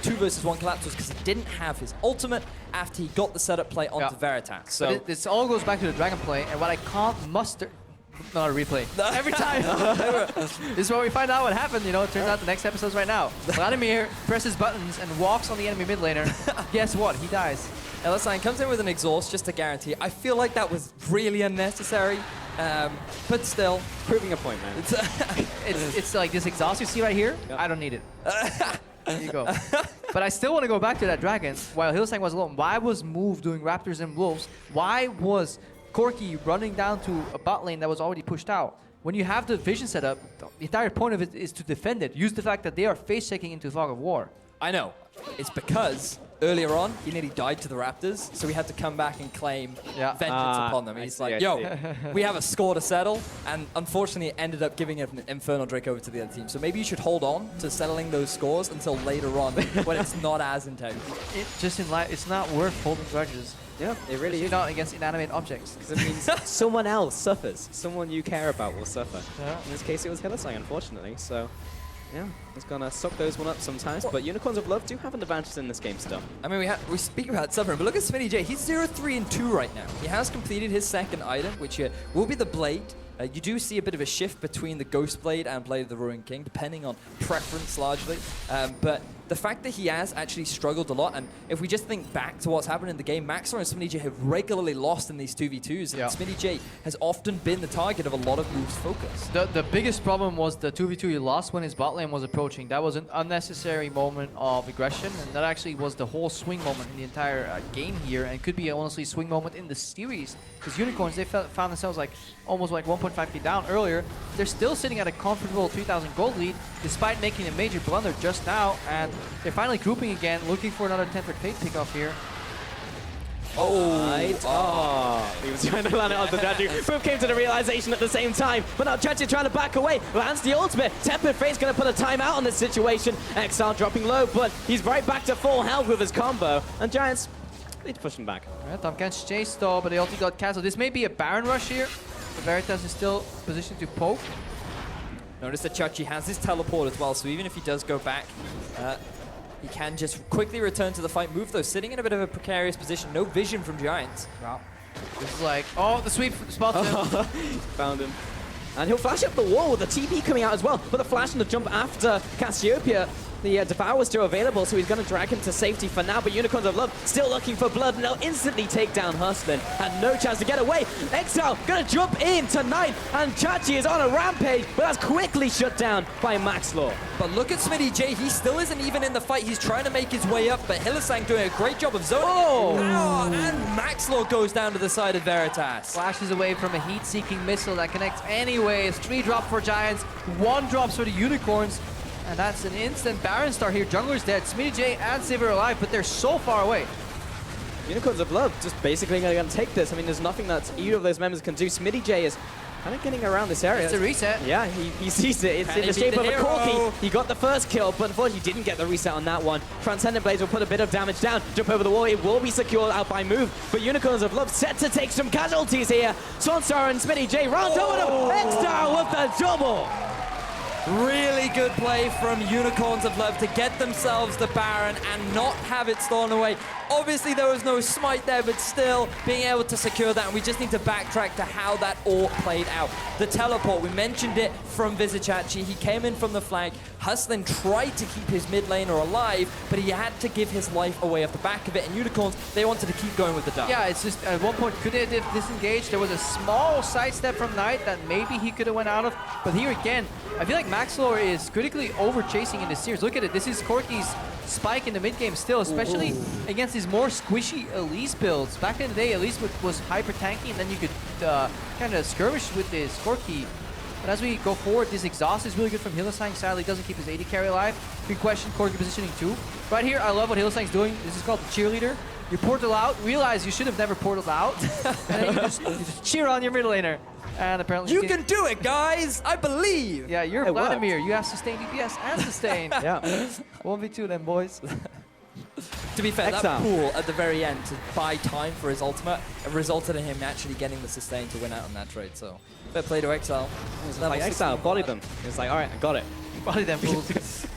2 versus 1 collapse was because he didn't have his ultimate after he got the setup play onto Veritas. So this all goes back to the Dragon play, and what I can't muster... Not a replay. Every time. This is where we find out what happened. You know, it turns out the next episode's right now. Vladimir presses buttons and walks on the enemy mid laner. Guess what? He dies. LSI comes in with an exhaust just to guarantee. I feel like that was really unnecessary, but still. Proving a point, man. It's like this exhaust you see right here. Yep. I don't need it. There you go. But I still want to go back to that Dragon. While Hillsang was alone, why was Move doing Raptors and Wolves? Why was Corki running down to a bot lane that was already pushed out? When you have the vision set up, the entire point of it is to defend it. Use the fact that they are face-checking into Fog of War. I know. It's because earlier on, he nearly died to the Raptors, so we had to come back and claim vengeance upon them. He's like, yo, we have a score to settle, and unfortunately it ended up giving an Infernal Drake over to the other team. So maybe you should hold on to settling those scores until later on when it's not as intense. Just in life, it's not worth holding grudges. Yeah, it really is. Not against inanimate objects. Because it means someone else suffers. Someone you care about will suffer. Yeah. In this case, it was Hillsang, unfortunately. So, yeah, it's going to suck those one up sometimes. But Unicorns of Love do have an advantage in this game still. I mean, we speak about suffering, but look at SmittyJ. He's 0-3-2 right now. He has completed his second item, which will be the Blade. You do see a bit of a shift between the Ghost Blade and Blade of the Ruined King, depending on preference largely. But the fact that he has actually struggled a lot, and if we just think back to what's happened in the game, Maxor and SmittyJ have regularly lost in these 2v2s, and SmittyJ has often been the target of a lot of Move's focus. The biggest problem was the 2v2 he lost when his bot lane was approaching. That was an unnecessary moment of aggression, and that actually was the whole swing moment in the entire game here, and could be honestly a swing moment in the series. Because Unicorns, they found themselves like almost like 1.5k down earlier. They're still sitting at a comfortable 3,000 gold lead, despite making a major blunder just now, and they're finally grouping again, looking for another Tempered Fate pickoff here. He was trying to land it on the Chachi. Both came to the realization at the same time, but now Chachi trying to back away. Lands the ultimate. Tempered Fate's going to put a timeout on this situation. Exile dropping low, but he's right back to full health with his combo, and Giants need to push him back. Tom Ken's chase though, but they ulti got cancelled. This may be a Baron rush here. The Veritas is still positioned to poke. Notice that Chachi has his teleport as well, so even if he does go back, he can just quickly return to the fight. Move though, sitting in a bit of a precarious position. No vision from Giants. Wow. This is like, the sweep spots him. Found him. And he'll flash up the wall with the TP coming out as well. But the flash and the jump after Cassiopeia. The Devour was still available, so he's going to drag him to safety for now. But Unicorns of Love still looking for blood, and they'll instantly take down Hustlin. Had no chance to get away. Exile going to jump in tonight, and Chachi is on a rampage, but that's quickly shut down by Maxlaw. But look at SmittyJ, he still isn't even in the fight. He's trying to make his way up, but Hillsang doing a great job of zoning. And Maxlaw goes down to the side of Veritas. Flashes away from a heat-seeking missile that connects anyways. 3 drop for Giants, 1 drops for the Unicorns. And that's an instant Baron star here. Jungler's dead. SmittyJ and Sivir are alive, but they're so far away. Unicorns of Love just basically going to take this. I mean, there's nothing that either of those members can do. SmittyJ is kind of getting around this area. It's a reset. Yeah, he sees it. It's in the shape of a Corki. He got the first kill, but unfortunately he didn't get the reset on that one. Transcendent Blades will put a bit of damage down. Jump over the wall. It will be secured out by Move. But Unicorns of Love set to take some casualties here. Sonstar and SmittyJ round over them. Extar with the double. Really good play from Unicorns of Love to get themselves the Baron and not have it stolen away. Obviously, there was no smite there, but still being able to secure that. And we just need to backtrack to how that all played out. The teleport, we mentioned it from Vizicachi. He came in from the flank. Hustlin tried to keep his mid laner alive, but he had to give his life away off the back of it. And Unicorns, they wanted to keep going with the dark. Yeah, it's just at one point, could they have disengaged? There was a small sidestep from Knight that maybe he could have went out of. But here again, I feel like Maxlor is critically over-chasing in this series. Look at it. This is Corki's spike in the mid-game still, especially against his more squishy Elise builds. Back in the day, Elise was hyper-tanky, and then you could kind of skirmish with this Corki. But as we go forward, this exhaust is really good from Hylissang. Sadly, doesn't keep his AD carry alive. Big question, Corki positioning too. Right here, I love what Hylissang's doing. This is called the cheerleader. You portal out, realize you should have never portaled out, and then you just cheer on your mid laner. And apparently You can do it, guys! I believe! Yeah, you're It Vladimir. You have sustained DPS and sustain. Yeah. 1v2 then, boys. To be fair, Exile. that pool at the very end to buy time for his ultimate resulted in him actually getting the sustain to win out on that trade. So, fair play to Exile. Like Exile, body them. It's like, all right, I got it. Body them fools.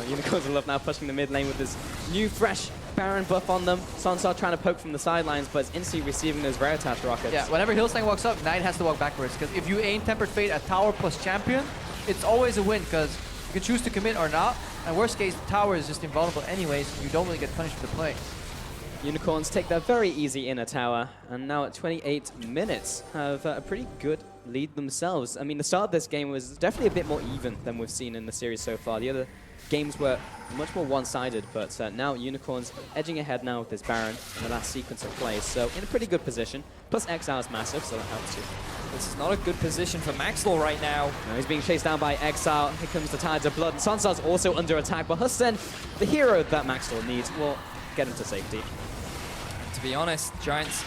Unicorns of Love now pushing the mid lane with this new, fresh Baron buff on them. Sansar trying to poke from the sidelines, but it's instantly receiving those Veritas rockets. Yeah, whenever Hylissang walks up, Knight has to walk backwards. Because if you aim Tempered Fate at tower plus champion, it's always a win. Because you can choose to commit or not. And worst case, the tower is just invulnerable anyways. So you don't really get punished for the play. Unicorns take their very easy inner tower, and now at 28 minutes have a pretty good lead themselves. I mean, the start of this game was definitely a bit more even than we've seen in the series so far. The other games were much more one-sided, but now Unicorns edging ahead now with this Baron in the last sequence of plays, so in a pretty good position. Plus Exile is massive, so that helps too. This is not a good position for Maxlor right now. Now he's being chased down by Exile. Here comes the Tides of Blood, and Sansar's also under attack, but Hussein, the hero that Maxlor needs, will get him to safety. To be honest, Giants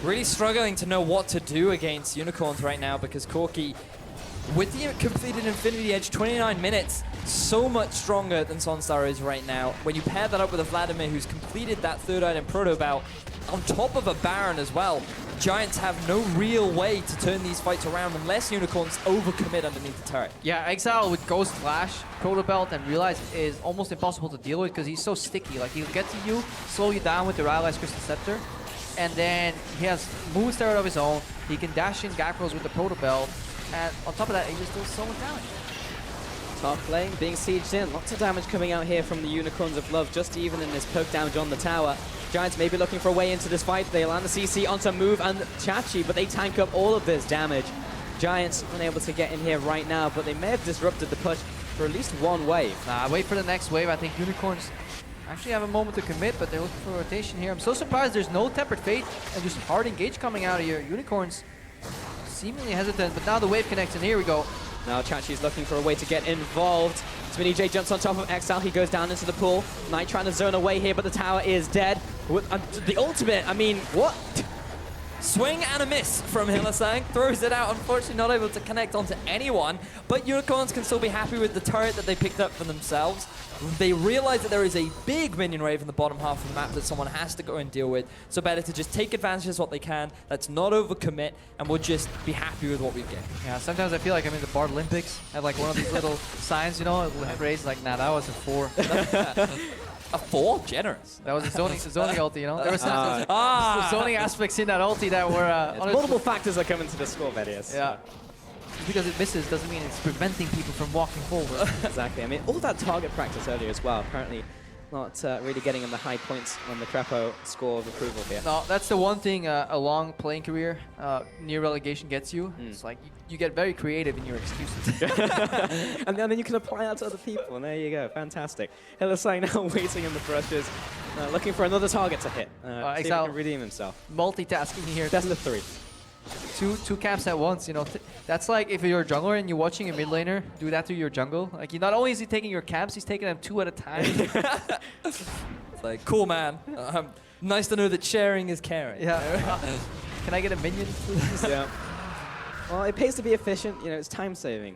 really struggling to know what to do against Unicorns right now because Corki, with the completed Infinity Edge, 29 minutes, so much stronger than Sonstar is right now. When you pair that up with a Vladimir who's completed that third item proto bout, on top of a Baron as well, Giants have no real way to turn these fights around unless Unicorns overcommit underneath the turret. Yeah, Exile with Ghost Flash, Proto Belt, and Realize is almost impossible to deal with because he's so sticky. Like, he'll get to you, slow you down with the Rylai's Crystal Scepter, and then he has Moonstart of his own. He can dash in Gap Rolls with the Proto Belt, and on top of that, he just does so much damage. Top lane being sieged in. Lots of damage coming out here from the Unicorns of Love, just even in this poke damage on the tower. Giants may be looking for a way into this fight. They land the CC onto Move and Chachi, but they tank up all of this damage. Giants unable to get in here right now, but they may have disrupted the push for at least one wave. Nah, wait for the next wave. I think Unicorns actually have a moment to commit, but they're looking for rotation here. I'm so surprised there's no Tempered Fate and just hard engage coming out of here. Unicorns seemingly hesitant, but now the wave connects, and here we go. Now Chachi's looking for a way to get involved. Spinny J jumps on top of Exile. He goes down into the pool. Knight trying to zone away here, but the tower is dead. With, the ultimate, I mean, what? Swing and a miss from Hylissang. Throws it out, unfortunately not able to connect onto anyone. But Unicorns can still be happy with the turret that they picked up for themselves. They realize that there is a big minion wave in the bottom half of the map that someone has to go and deal with. So better to just take advantage of what they can. Let's not overcommit, and we'll just be happy with what we get. Yeah, sometimes I feel like I'm in the Bard Olympics. I have like one of these little signs, you know, hand raised, like, nah, that was a 4. A 4? Generous. That was a zoning ulti, you know? There was some zoning aspects in that ulti that were... multiple factors that come into the score, Vedius. Yeah. Just because it misses doesn't mean it's preventing people from walking forward. Exactly. I mean, all that target practice earlier as well. Apparently not really getting him the high points on the Crepo score of approval here. No, that's the one thing a long playing career near relegation gets you. It's like you get very creative in your excuses. And then you can apply that to other people, and there you go. Fantastic. Hylissang now waiting in the brushes, looking for another target to hit. See if he Exile can redeem himself. Multitasking here. Best of 3. Two camps at once, you know. That's like if you're a jungler and you're watching a mid laner do that to your jungle. Like, not only is he taking your camps, he's taking them 2 at a time. It's like, cool, man. Nice to know that sharing is caring. Yeah. Can I get a minion, please? Yeah. Well, it pays to be efficient. You know, it's time saving.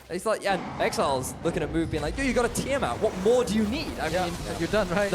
It's like, yeah, Exile's looking at Move being like, dude, you got a Tiamat. What more do you need? I mean, You're done, right?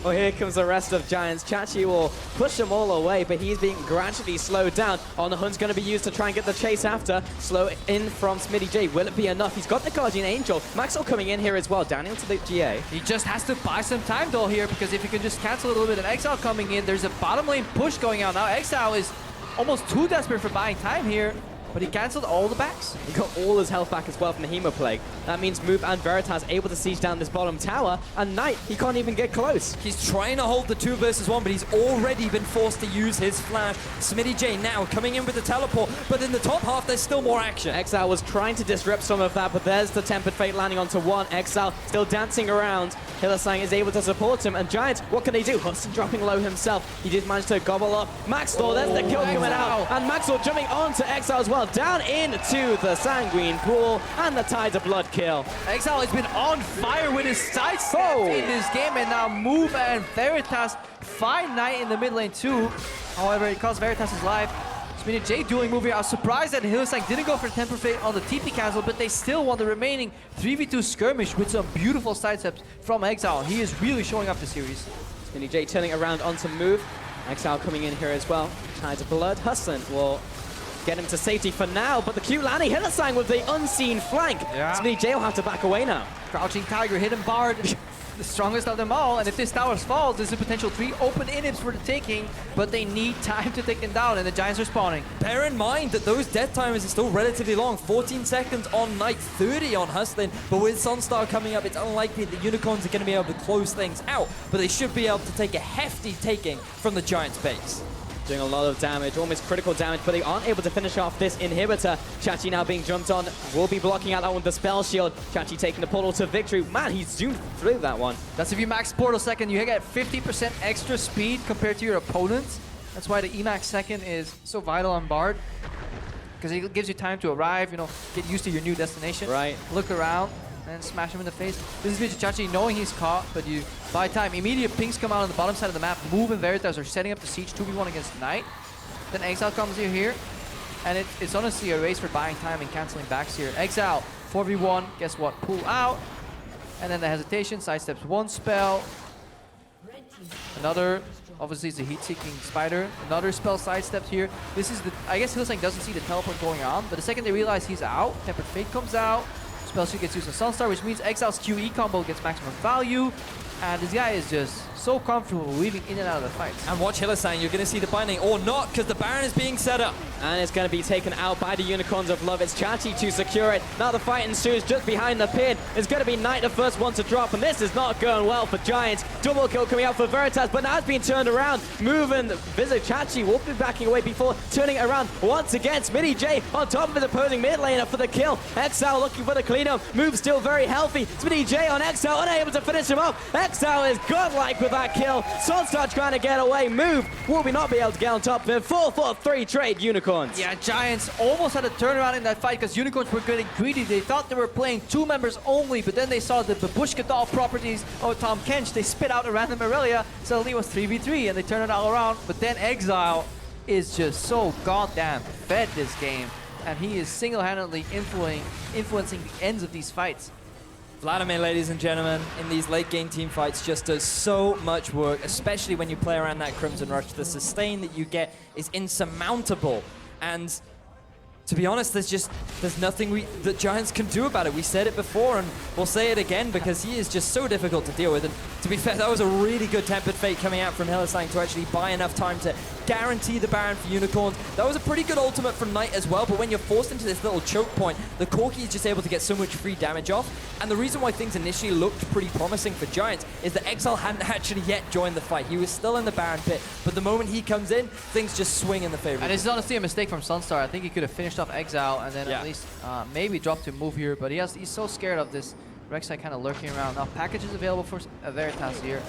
Well, here comes the rest of Giants. Chachi will push them all away, but he's being gradually slowed down. On the Hunt's going to be used to try and get the chase after. Slow in from Smitty J. Will it be enough? He's got the Guardian Angel. Maxwell coming in here as well. Down into the GA. He just has to buy some time though here, because if he can just cancel a little bit of Exile coming in, there's a bottom lane push going out now. Exile is almost too desperate for buying time here, but he cancelled all the backs. He got all his health back as well from the Hemo Plague. That means Move and Veritas able to siege down this bottom tower, and Knight, he can't even get close. He's trying to hold the 2 versus 1, but he's already been forced to use his flash. Smitty J now coming in with the teleport, but in the top half, there's still more action. Exile was trying to disrupt some of that, but there's the Tempered Fate landing onto one. Exile still dancing around. Hillisang is able to support him, and Giants, what can they do? Hudson dropping low himself. He did manage to gobble up Maxwell. There's the kill coming out, and Maxwell jumping onto Exile as well. Down into the Sanguine Pool, and the Tides of Blood kill. Exile has been on fire with his side step in this game, and now Move and Veritas find Knight in the mid lane too. However, it costs Veritas his life. Smitty J dueling move here. I was surprised that Hillisang didn't go for Temper Fate on the TP cancel, but they still won the remaining 3v2 skirmish with some beautiful side steps from Exile. He is really showing up the series. Smitty J turning around onto Move. Exile coming in here as well. Tides of Blood. Hudson will get him to safety for now, but the cute landing. Hillisang with the unseen flank. Smitty J will have to back away now. Crouching Tiger, hidden Bard, the strongest of them all, and if this tower falls, there's a potential 3 open inhibs for the taking, but they need time to take them down, and the Giants are spawning. Bear in mind that those death timers are still relatively long. 14 seconds on Knight, 30 on Hustlin, but with Sunstar coming up, it's unlikely that Unicorns are going to be able to close things out, but they should be able to take a hefty taking from the Giants' base. Doing a lot of damage, almost critical damage, but they aren't able to finish off this inhibitor. Chachi now being jumped on, will be blocking out that one with the spell shield. Chachi taking the portal to victory. Man, he zoomed through that one. That's if you max portal second, you get 50% extra speed compared to your opponent. That's why the Emax second is so vital on Bard, because it gives you time to arrive, you know, get used to your new destination. Right. Look around and smash him in the face. This is Chachi knowing he's caught, but you buy time. Immediate pings come out on the bottom side of the map. Move and Veritas are setting up the siege 2v1 against Knight. Then Exile comes here, and it's honestly a race for buying time and canceling backs here. Exile 4v1, guess what? Pull out, and then the hesitation sidesteps one spell. Another, obviously it's a heat-seeking spider. Another spell sidestepped here. This is the, I guess Hillisang doesn't see the teleport going on, but the second they realize he's out, Tempered Fate comes out. Spell shield gets used on Sunstar, which means Exile's QE combo gets maximum value. And this guy is just so comfortable weaving in and out of the fights. And watch Hillisang, you're going to see the binding, or not, because the Baron is being set up. And it's going to be taken out by the Unicorns of Love. It's Chachi to secure it. Now the fight ensues just behind the pin. It's going to be Knight the first one to drop, and this is not going well for Giants. Double kill coming out for Veritas, but now it's being turned around. Move and visit Chachi will be backing away before turning it around once again. Smitty J on top of his opposing mid laner for the kill. Exile looking for the cleanup. Move still very healthy. Smitty J on Exile, unable to finish him off. Exile is godlike with that kill. Sunstar trying to get away. Move will not be able to get on top of him. 4-4-3 trade Unicorns. Yeah, Giants almost had a turnaround in that fight because Unicorns were getting greedy. They thought they were playing 2 members only, but then they saw the Babushka doll properties of Tom Kench. They spit out a random Aurelia. Suddenly it was 3v3 and they turned it all around. But then Exile is just so goddamn fed this game, and he is single-handedly influencing the ends of these fights. Vladimir, ladies and gentlemen, in these late game team fights just does so much work, especially when you play around that Crimson Rush. The sustain that you get is insurmountable, and to be honest, there's nothing that Giants can do about it. We said it before, and we'll say it again because he is just so difficult to deal with. And to be fair, that was a really good Tempered Fate coming out from Hillisang to actually buy enough time to guarantee the Baron for Unicorns. That was a pretty good ultimate from Knight as well, but when you're forced into this little choke point, the Corki is just able to get so much free damage off. And the reason why things initially looked pretty promising for Giants is that Exile hadn't actually yet joined the fight. He was still in the Baron pit, but the moment he comes in, things just swing in the favor. And it's honestly a mistake from Sunstar. I think he could have finished off Exile and then at least maybe dropped to move here, but he's so scared of this Rek'Sai kind of lurking around. Now packages available for Veritas here.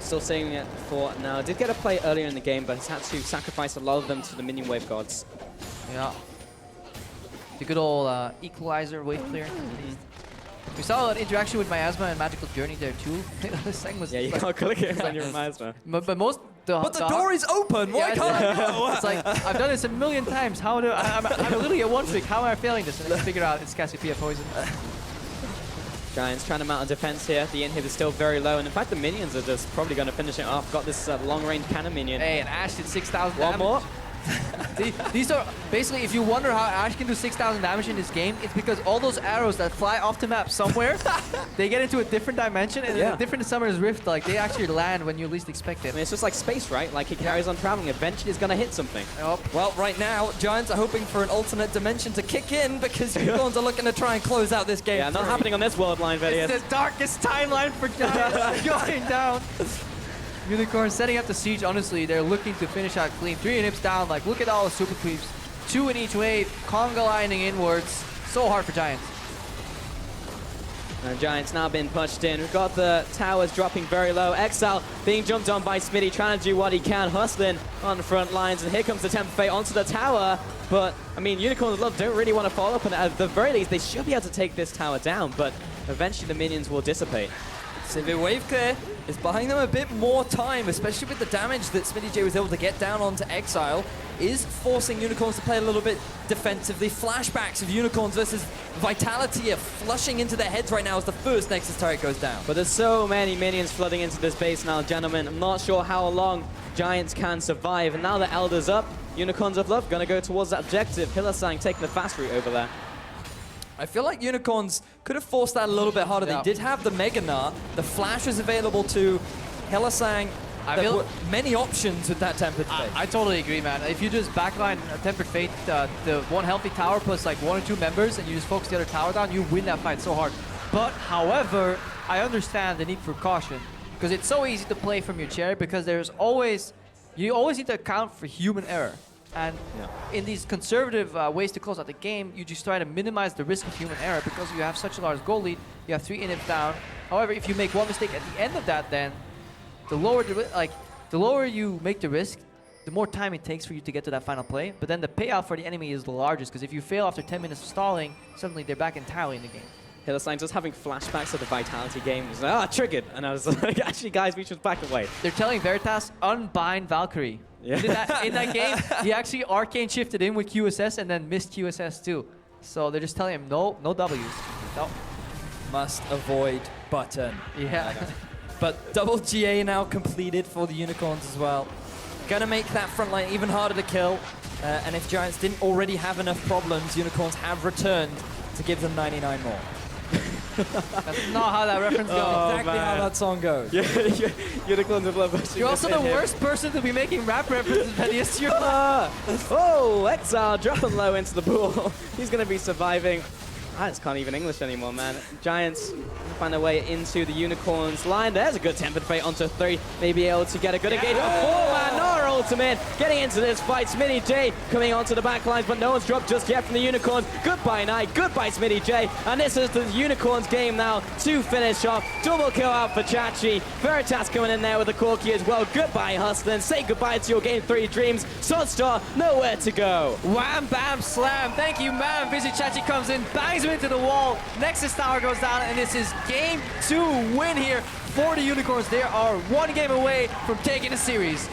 Still saving it for now. Did get a play earlier in the game, but has had to sacrifice a lot of them to the minion wave gods. Yeah. The good old equalizer wave clear. We saw an interaction with Miasma and Magical Journey there too. This thing was yeah, you can't click it on your Miasma. But most But the door is open. Why can't I go? It's like, I've done this a million times. How do I'm literally at one trick. How am I failing this? And then you figure out it's Cassiopeia poison. Giants trying to mount a defense here. The inhib is still very low, and in fact the minions are just probably going to finish it off. Got this long-range cannon minion. Hey, and Ashe did 6,000 One damage. more. These are basically, if you wonder how Ashe can do 6,000 damage in this game, it's because all those arrows that fly off the map somewhere, they get into a different dimension, and in a different Summer's Rift, like they actually land when you least expect it. I mean, it's just like space, right? Like he carries on traveling. Eventually, he's going to hit something. Well, right now, Giants are hoping for an alternate dimension to kick in because Unicorns are looking to try and close out this game. Yeah, not happening on this world line, Vedius. It's the darkest timeline for Giants going down. Unicorn setting up the siege, honestly, they're looking to finish out clean. 3 inhibs down, like look at all the super creeps. 2 in each wave, conga lining inwards. So hard for Giants. And Giants now been pushed in. We've got the towers dropping very low. Exile being jumped on by Smitty, trying to do what he can. Hustling on the front lines, and here comes the Temper Fate onto the tower. But, I mean, Unicorns Love don't really want to follow up, and at the very least, they should be able to take this tower down, but eventually the minions will dissipate. Civic Wave Clear is buying them a bit more time, especially with the damage that Smitty J was able to get down onto Exile, is forcing Unicorns to play a little bit defensively. Flashbacks of Unicorns versus Vitality are flushing into their heads right now as the first Nexus turret goes down. But there's so many minions flooding into this base now, gentlemen. I'm not sure how long Giants can survive. And now the Elder's up. Unicorns of Love going to go towards that objective. Hillasang taking the fast route over there. I feel like Unicorns could have forced that a little bit harder. Yeah. They did have the Mega Gnar. The Flash was available to Hillasang. There were many options with that Tempered Fate. I totally agree, man. If you just backline Tempered Fate, the one healthy tower plus like 1 or 2 members, and you just focus the other tower down, you win that fight so hard. But, however, I understand the need for caution, because it's so easy to play from your chair, because you always need to account for human error. And in these conservative ways to close out the game, you just try to minimize the risk of human error because you have such a large goal lead. You have 3 inhibs down. However, if you make one mistake at the end of that, then the lower you make the risk, the more time it takes for you to get to that final play. But then the payout for the enemy is the largest, because if you fail after 10 minutes of stalling, suddenly they're back entirely in the game. Hillasang just having flashbacks of the Vitality game. He was like, triggered. And I was like, actually, guys, we should back away. They're telling Veritas, unbind Valkyrie. Yeah. In that game, he actually arcane shifted in with QSS and then missed QSS too. So they're just telling him, no W's. No. Must avoid button. Yeah. But double GA now completed for the Unicorns as well. Gonna make that front line even harder to kill. And if Giants didn't already have enough problems, Unicorns have returned to give them 99 more. That's not how that reference goes. Exactly how that song goes. Unicorns of Love. You're also the worst person to be making rap references, Vedius. Exile dropping low into the pool. He's going to be surviving. I just can't even English anymore, man. Giants find their way into the Unicorns line. There's a good Tempered Fate onto 3. Maybe able to get a good engagement. 4-man Nara ultimate. Getting into this fight. Smitty J coming onto the back lines, but no one's dropped just yet from the Unicorns. Goodbye, Knight. Goodbye, Smitty J. And this is the Unicorns game now to finish off. Double kill out for Chachi. Veritas coming in there with the Corki as well. Goodbye, Hustlin. Say goodbye to your Game 3 dreams. Sunstar, nowhere to go. Wham, bam, slam. Thank you, man. Visit Chachi comes in, bangs him into the wall. Nexus Tower goes down, and this is Game 2 win here for the Unicorns. They are 1 game away from taking the series.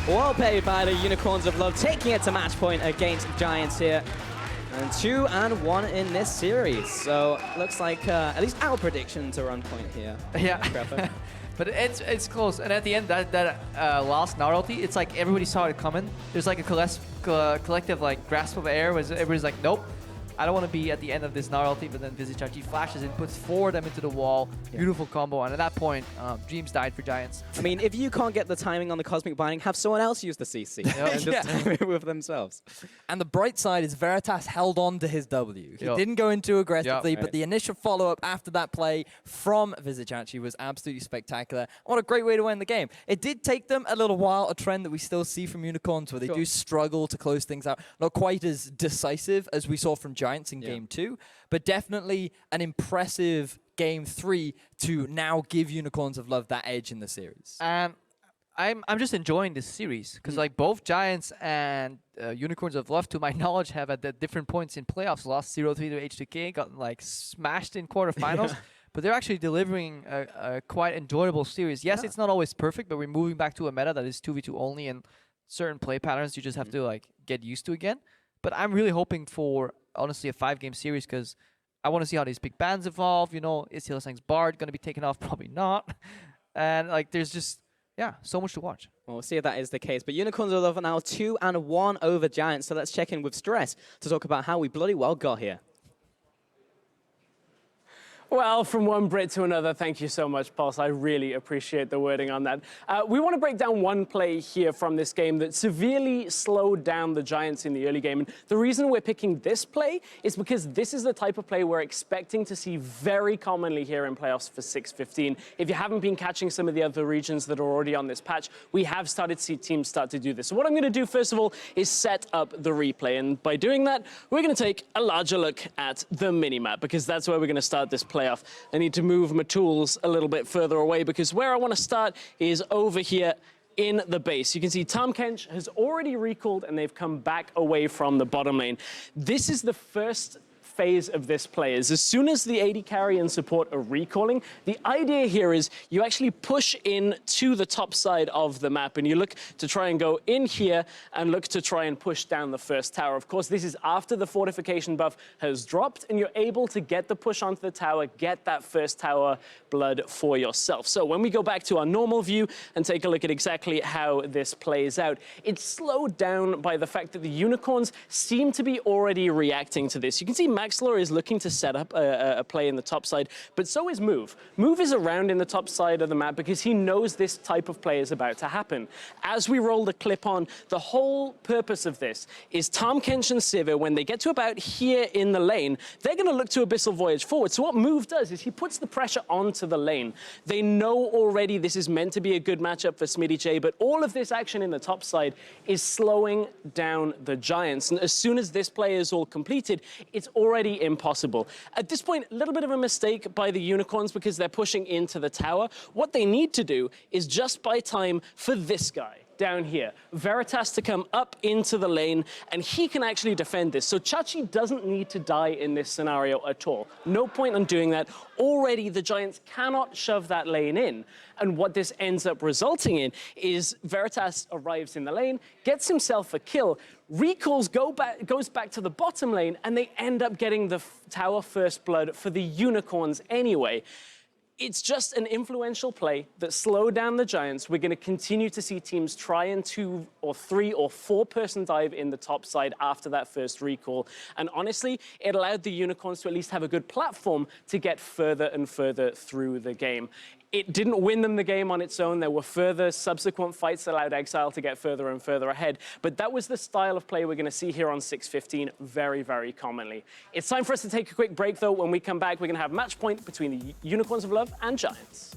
Well played by the Unicorns of Love, taking it to match point against Giants here. And 2-1 in this series. So looks like at least our predictions are on point here. Yeah. But it's close. And at the end, that last Gnarlty, it's like everybody saw it coming. There's like a collective like grasp of air. Everybody's like, nope. I don't want to be at the end of this Gnarlty, but then Vizichachi flashes in, puts 4 of them into the wall. Yeah. Beautiful combo, and at that point, dreams died for Giants. I mean, if you can't get the timing on the Cosmic Binding, have someone else use the CC and just time it with themselves. And the bright side is Veritas held on to his W. He didn't go in too aggressively, but the initial follow-up after that play from Vizichachi was absolutely spectacular. What a great way to end the game. It did take them a little while, a trend that we still see from Unicorns, where they do struggle to close things out. Not quite as decisive as we saw from Giants in Game 2, but definitely an impressive Game 3 to now give Unicorns of Love that edge in the series. I'm just enjoying this series because like both Giants and Unicorns of Love, to my knowledge, have at different points in playoffs lost 0-3 to H2K, gotten like smashed in quarterfinals. but they're actually delivering a quite enjoyable series. Yes, it's not always perfect, but we're moving back to a meta that is 2v2 only, and certain play patterns you just have to like get used to again. But I'm really hoping for, honestly, a 5-game series, because I want to see how these big bans evolve. You know, is Hillsang's Bard going to be taken off? Probably not. And like, there's just, yeah, so much to watch. Well, we'll see if that is the case. But Unicorns of Love are now 2-1 over Giants. So let's check in with Stress to talk about how we bloody well got here. Well, from one Brit to another, thank you so much, Pulse. I really appreciate the wording on that. We want to break down one play here from this game that severely slowed down the Giants in the early game. And the reason we're picking this play is because this is the type of play we're expecting to see very commonly here in playoffs for 6-15. If you haven't been catching some of the other regions that are already on this patch, we have started to see teams start to do this. So what I'm going to do, first of all, is set up the replay. And by doing that, we're going to take a larger look at the minimap, because that's where we're going to start this playoff. I need to move my tools a little bit further away, because where I want to start is over here in the base. You can see Tom Kench has already recalled and they've come back away from the bottom lane. This is the first phase of this play. Is as soon as the AD carry and support are recalling, the idea here is you actually push in to the top side of the map and you look to try and go in here and look to try and push down the first tower. Of course, this is after the fortification buff has dropped and you're able to get the push onto the tower, get that first tower blood for yourself. So when we go back to our normal view and take a look at exactly how this plays out, it's slowed down by the fact that the Unicorns seem to be already reacting to this. You can see Maxlor is looking to set up a play in the top side, but so is Move. Move is around in the top side of the map because he knows this type of play is about to happen. As we roll the clip on, the whole purpose of this is Tom Kench and Sivir, when they get to about here in the lane, they're going to look to Abyssal Voyage forward. So what Move does is he puts the pressure onto the lane. They know already this is meant to be a good matchup for Smitty J, but all of this action in the top side is slowing down the Giants. And as soon as this play is all completed, it's already impossible. At this point, a little bit of a mistake by the Unicorns because they're pushing into the tower. What they need to do is just buy time for this guy down here, Veritas, to come up into the lane, and he can actually defend this. So Chachi doesn't need to die in this scenario at all. No point in doing that. Already the Giants cannot shove that lane in. And what this ends up resulting in is Veritas arrives in the lane, gets himself a kill, recalls, goes back to the bottom lane, and they end up getting the tower first blood for the Unicorns anyway. It's just an influential play that slowed down the Giants. We're going to continue to see teams try and 2 or 3 or 4 person dive in the top side after that first recall. And honestly, it allowed the Unicorns to at least have a good platform to get further and further through the game. It didn't win them the game on its own. There were further subsequent fights that allowed Exile to get further and further ahead. But that was the style of play we're going to see here on 6-15 very, very commonly. It's time for us to take a quick break, though. When we come back, we're going to have match point between the Unicorns of Love and Giants.